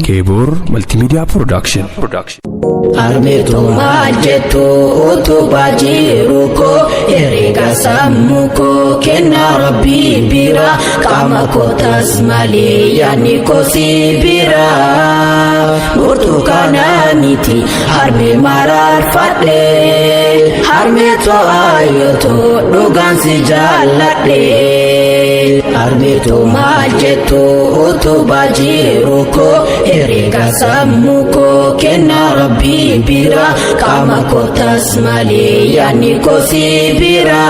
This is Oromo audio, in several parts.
Kebor Multimedia Production. Armetu majetu utubajiruko erega samuko kena rabbi bira kama kotas mali yani kosibira burtukana miti harme marar fadle harmetu ayoto dogan si jalade Armetu majetu utubajiruko erega samuko kena rabbi bira kama kotas mali yani kosibira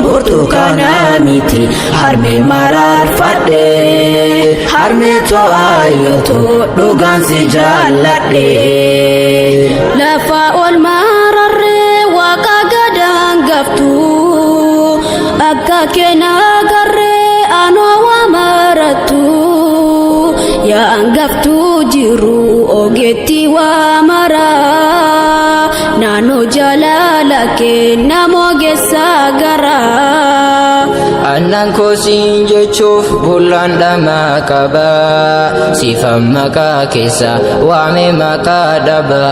burtukana miti harme marar fadle harme to ayoto dogan si jalade lafa ol mararre waka gadang gaftu akka kena garre ano wa maratu ya angaftu jiru ogeti wa mara nano jalala ke namo gesagara Anan ko sinje chuf bulan dama kaba sifam maka kesa wame maka daba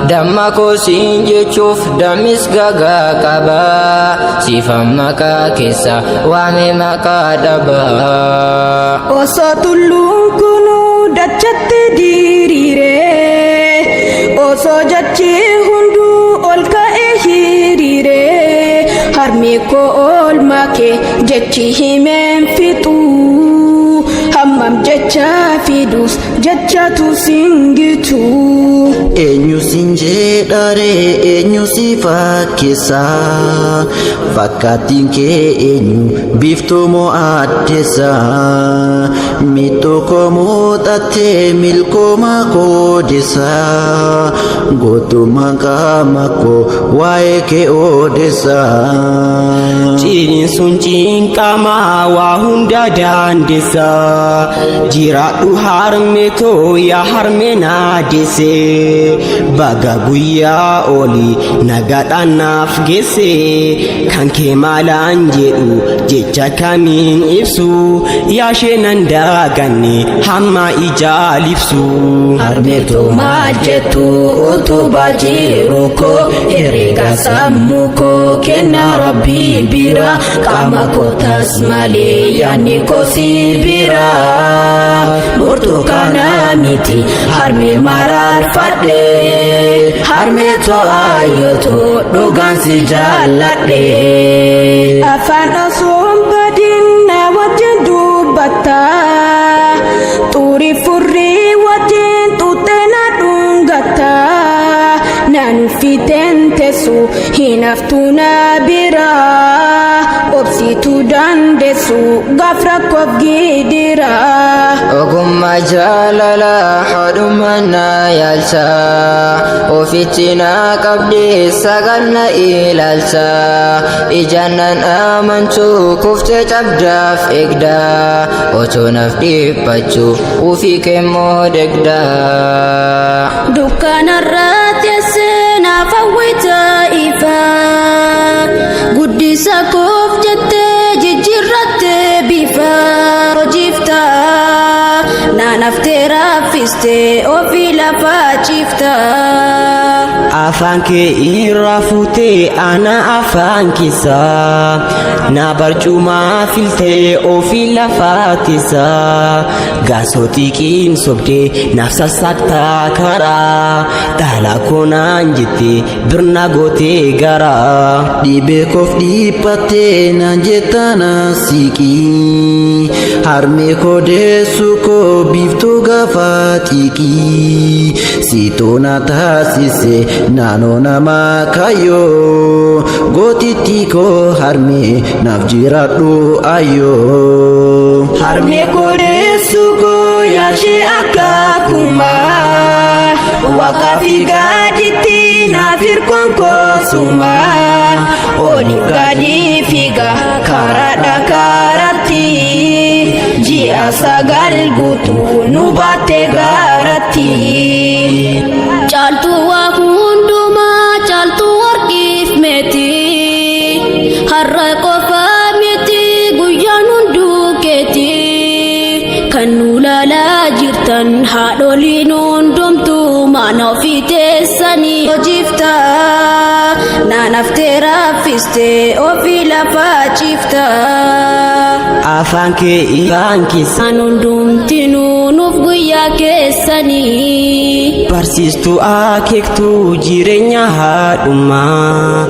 damma ko sinje chuf damis gaga kaba sifam maka kesa wame maka daba oso tulung kunu dachate dirire oso jachi hundu olka ehirire harmi ko ol make jechi himen fitu hammam jecha fidus jecha tu singitu Enyu sinje dare enyu sifakisa fakatin ke enyu biftomo atesa mitoko mutate milkoma kodesa gotu mako wae ke odesa Cinin suncin kama wa hunda dandesa jiradu harmeto ya harmena dese baga guya oli nagadanaaf gese kanke malan jedhu jecha kamin ibsu yaashenan daganne hamma ijaalibsu Armetu majetu utubajiruko erega samuko kena rabbi bira kama kotas mali yani kosibira burtukana miti harme marar fadle harme to ayoto dogan si jalade afan osum badin na wajin dubata turi furri wajin tutena dungata nan fitentesu hinaftuna bira obsitu dandesu gafra kofgidira Ogumma jalala hadumana yalsa ofitina qabdi sagalna ilalsa ijannan amantu kufte cabdaf egda otonaf dhipachu ufi kemmo degda dukkanarrat yasena fawwita ifa guddisa koof jette jijjirratte bifa hojifta naanaftee raaffiste ofii lafaa cifta afaan kee irraa fuutee ana afaan kisa na barcumaa filtee ofii lafaatisa gaasootiqiin sobdee naaf sassaktaa karaa dhalaa koonaan jettee birna gootee garaa Dhibee koof dhiphattee naan jettana siqii harmee koo deessu koo biiftuu gaafa xiiqii siitoona taasise naannoo namaa kayyoo gootitti koo harmee naaf jiraadhu ayyoo harmee koo deessu koo yaashee akka kumaa waqaafi gaaditti naaf hirkoon koosuma oliif gaadii fiiga karaadha karatti ji'a sagal guutuu nu baatte gaaratti caaltuu waa hundumaa caaltuu warqiif meeti har'a qofa miti guyyaan hunduu keeti yaadatan haadholiin hundumtuu mana ofii teessanii hojifta naan haftee raaffistee ofii lafaa ciifta afaan kee ifaan keessa an hundumtinuu nuuf guyyaa keessanii barsiistuu akeektuu jireenya haadhumaa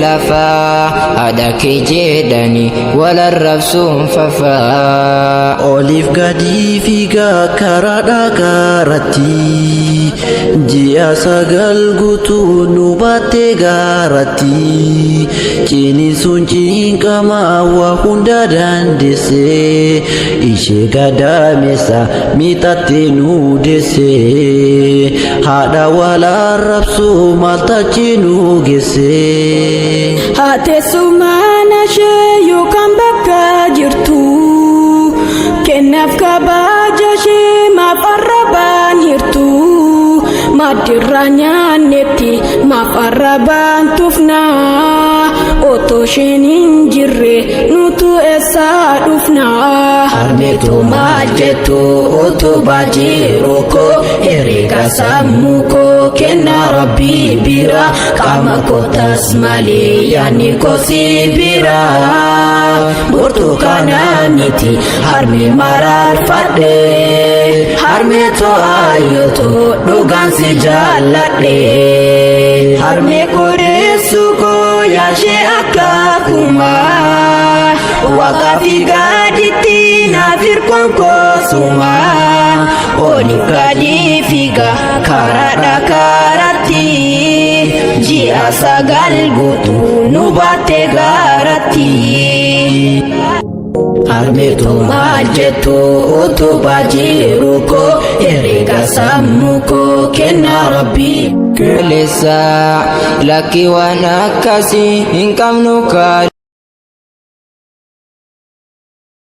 lafaa haadha kee jedhanii wal arrabsuun fafaa oliif gadi fiigaa karaadhaa gaaratti ji'a 9 guutuu nu baattee gaaratti ciniinsuun cinqamaa waa hunda dandeessee ishee gadameessa miixattee nu deessee haadha wal arrabsuu maaltachi nu geessee haatessumaan ishee yookaan bakka jirtu kennaaf kabaja ishee maaf arrabaan hirtu maddirraa nyaannetti maaf arrabaan tufnaa otoo isheen hin jirre nutu eessaa dhufnaa harmeetu maal jettu otoo baajiru koo herreega sammuu koo kennaa rabbii bira qaama kootas malee yaadni koo si bira burtukaana miti harmee mararfadhe harmeetu ayyootu dhugaan si jaalladhe harmee koreessu koo yaashee akka kumaa waaqa fi gaaditti naaf hirkoon koosuma oliif gadi fiiga karaadha karatti ji'a 9 guutuu nu baattee gaaratti harmeetu maal jettu otoo baajiru koo herreega sammuu koo kennaa rabbii qilleessa lakkii waan akkasii hin qabnu kaa